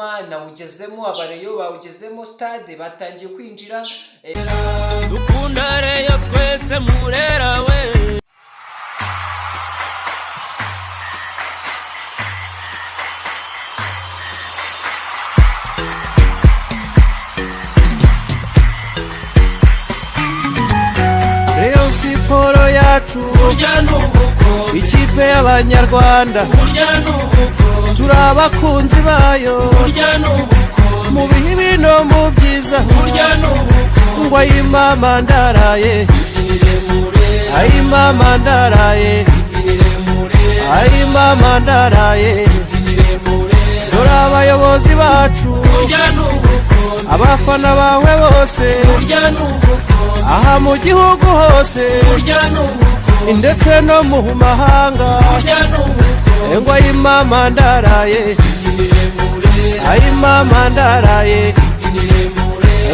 Ngoma nawugezemo, abareyo bawugezemo, stade batangiye kwinjira. Dukunda Reyo twese Murera we. Reyo siporo yacu ikipe y'Abanyarwanda, turi abakunzi bayo mu bibi no mu byiza. Ngo ayi mama ndaraye, ayi mama ndaraye, ayi mama ndaraye. Dore abayobozi bacu, abafana bawe bose, aha mu gihugu hose ndetse no mu mahanga. Ngo ayi mama ndaraye, ayi mama ndaraye,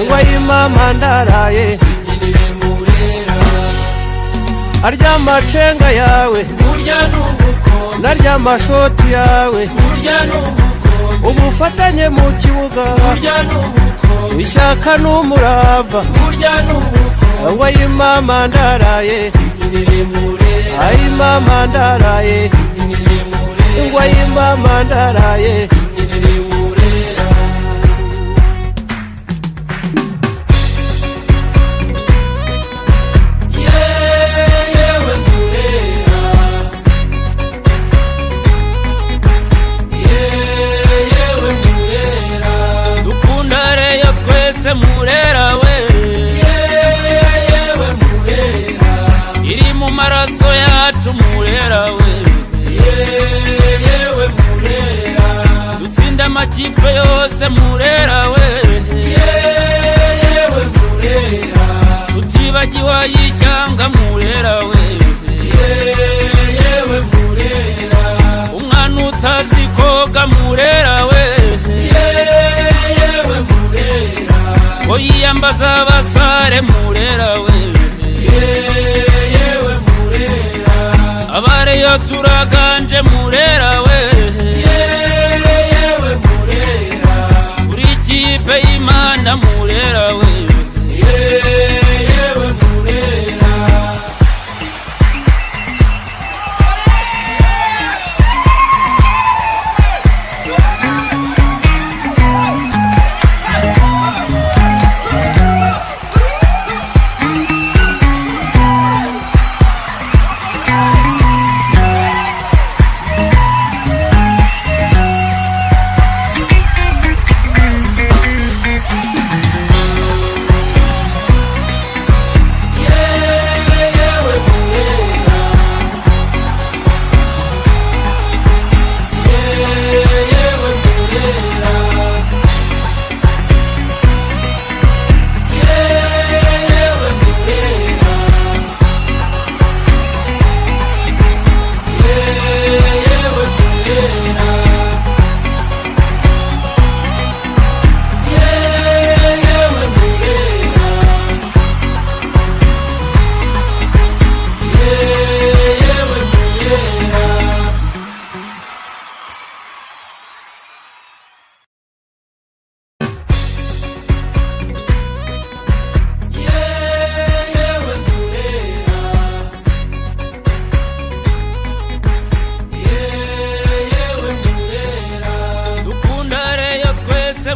ngo ayi mama ndaraye. Arya amacenga yawe narya amashoti yawe, ubufatanye mu kibuga, ishyaka n'umurava. Ngo ayi mama ndaraye, ayi mama ndaraye, ngo ayi mama ndaraye. Dukunda Reyo twese Murera we. Iri mu maraso yacu Murera we. Dutsinda amakipe yose Murera we. Tutibagiwe ay'ishyanga Murera we. Umwana utazi koga Murera we. Ngo yiyambaza abasare Murera we. Abareyo turaganje Murera we. Uri ikipe y'Imana Murera we.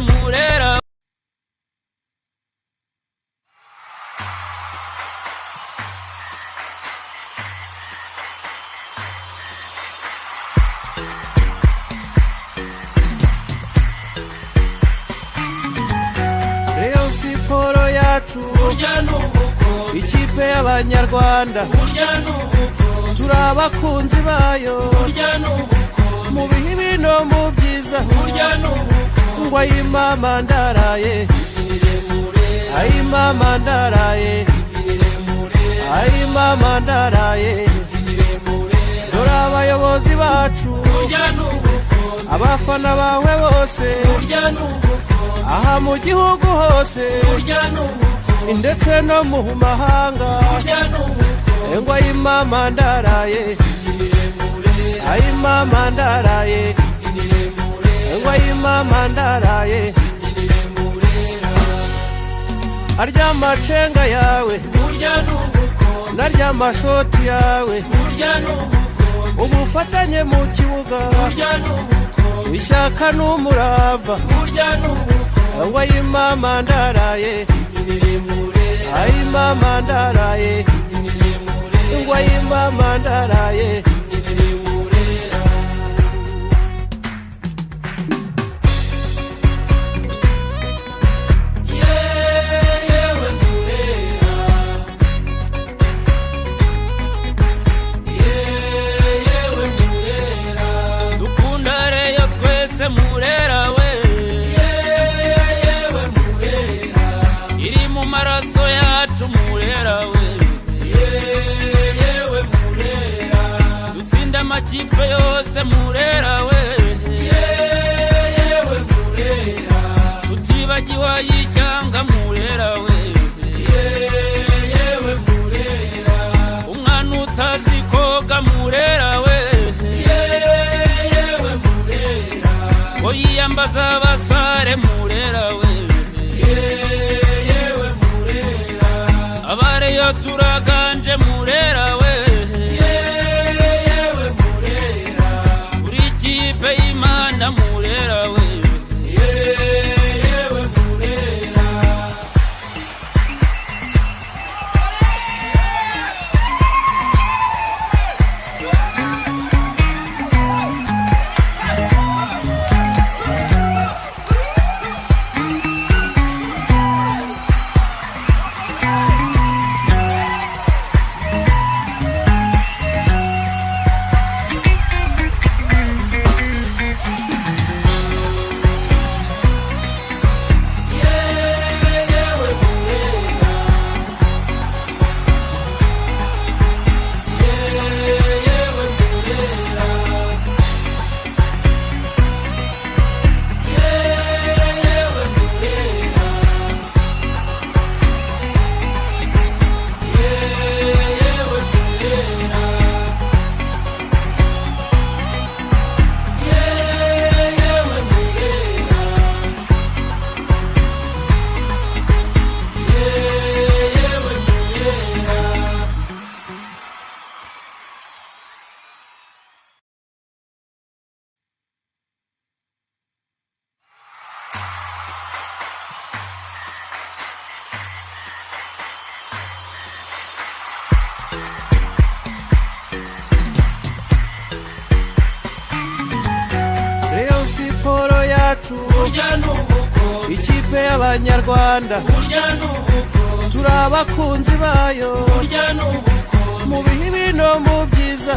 Murera. Reyo siporo yacu ikipe y'Abanyarwanda, turi abakunzi bayo mu bibi no mu byiza. Ngo ayi mama ndaraye, ayi mama ndaraye, ayi mama ndaraye. Dore abayobozi bacu, abafana bawe bose, aha mu gihugu hose ndetse no mu mahanga. Ngo ayi mama ndaraye, ayi mama ndaraye, engwa y'imama ndaraye arya amacenga yawe narya amashoti yawe ubufatanye mu kibuga ishyaka n'umurava engwa y'imama ndaraye ayimama ndaraye engwa y'imama ndaraye Murera we yewe Murera iri mu maraso yacu Murera we yewe Murera dutsinda amakipe yose Murera we yewe Murera tutibagiwe y'ishyanga Murera we yewe Murera umwana utazi koga Murera we yiyambaza abasare Murera we yewe Murera abareyo turaganje Murera we yewe Murera uri ikipe y'Imana Murera we yewe Murera siporo yacu ikipe y'abanyarwanda turi abakunzi bayo mu bihe bino mu byiza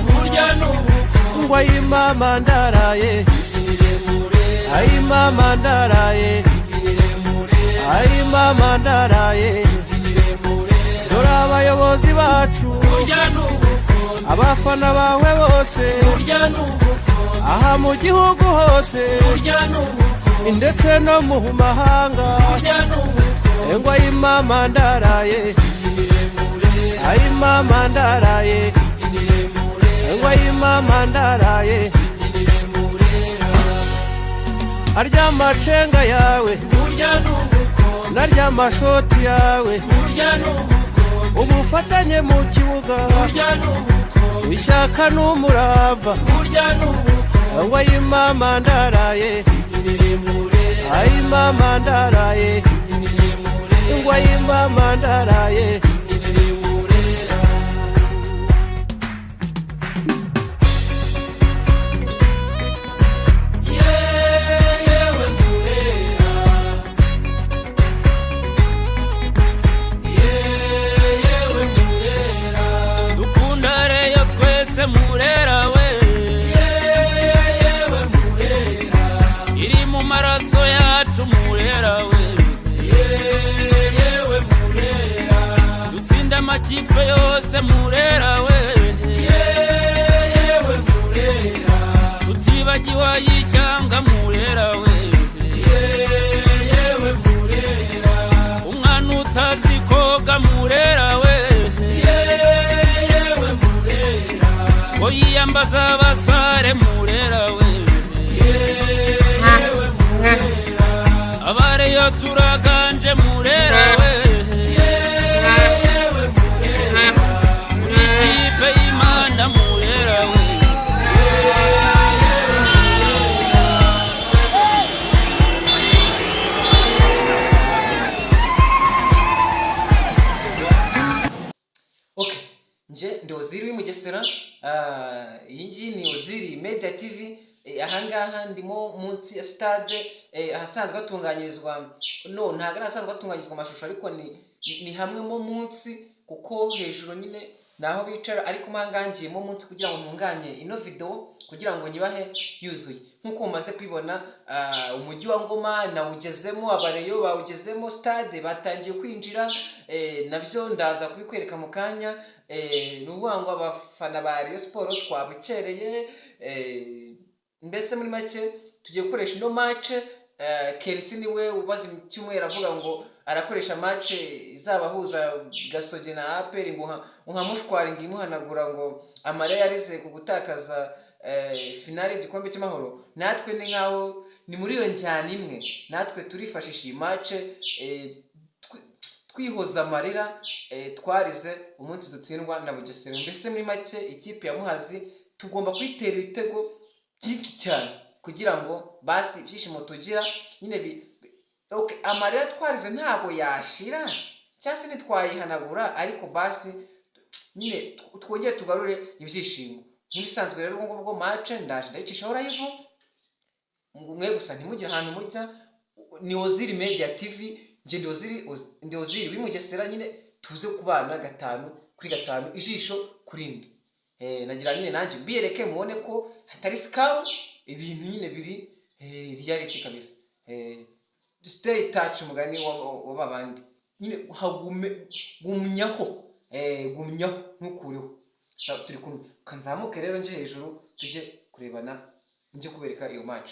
ngwa y'imama ndaraye ayimama ndaraye ayimama ndaraye dore abayobozi bacu abafana bawe bose aha mu gihugu hose ndetse no mu mahanga engwa y'imama ndaraye ayimama ndaraye engwa y'imama ndaraye arya amacenga yawe narya amashoti yawe ubufatanye mu kibuga ishyaka n'umurava engwa y'imama ndaraye ayimama ndaraye engwa y'imama ndaraye Murera we yewe Murera iri mu maraso yacu Murera we yewe Murera dutsinda amakipe yose Murera we yewe Murera tutibagiwe y'ishyanga Murera we yewe Murera umwana utazi koga Murera we yiyambaza abasare Murera we ni Oziri Media TV. Ahangaha ndimo munsi ya stade ahasanzwe hatunganyirizwa ntabwo ari ahasanzwe hatunganyirizwa amashusho, ariko ni hamwe mo munsi, kuko hejuru nyine naho bicara, ariko mpangangiyemo munsi kugira ngo ntunganye ino video kugira ngo nyibahe yuzuye. Nkuko mumaze kwibona umujyi wa Ngoma nawugezemo, abareyo bawugezemo, stade batangiye kwinjira, nabyo ndaza kubikwereka mu kanya. Nuvuga ngo abafana ba Rayon Sport twabukereye, mbese muri make tugiye gukoresha ino match. Kelsi niwe ubaze mu cyumweru avuga ngo arakoresha match izabahuza Gasogi na APR, ngo nkamushwara ngimuhanagura ngo amare yarize ku gutakaza finale y'igikombe cy'amahoro. Natwe ni nkaho ni muri iyo njyana imwe, natwe turifashisha iyi match twihoza amarira twarize umunsi dutsindwa na Bugesera. Mbese muri make ikipe ya Muhazi tugomba kwitera ibitego byinshi cyane kugira ngo basi ibyishimo tugira nyine amarira twarize ntabwo yashira cyangwa se ntitwayihanagura, ariko basi nyine twongere tugarure ibyishimo. Nk'ibisanzwe rero ubwo match ndaje ndayicishaho live, mwe gusa ntimugire ahantu mujya. Ni Oziri Media TV, nje ndi Oziri wimugesera, nyine tuze kubana 5-5 ijisho kurindi. Nagira nyine nanjye mbiyereke mubone ko hatari scam, ibintu nyine biri reality kabisa. Stay touch mugani w'abandi nyine gumnyaho ntukureho. Turi kumwe, kanzamuke rero nje hejuru tujye kurebana, njye kubereka iyo match.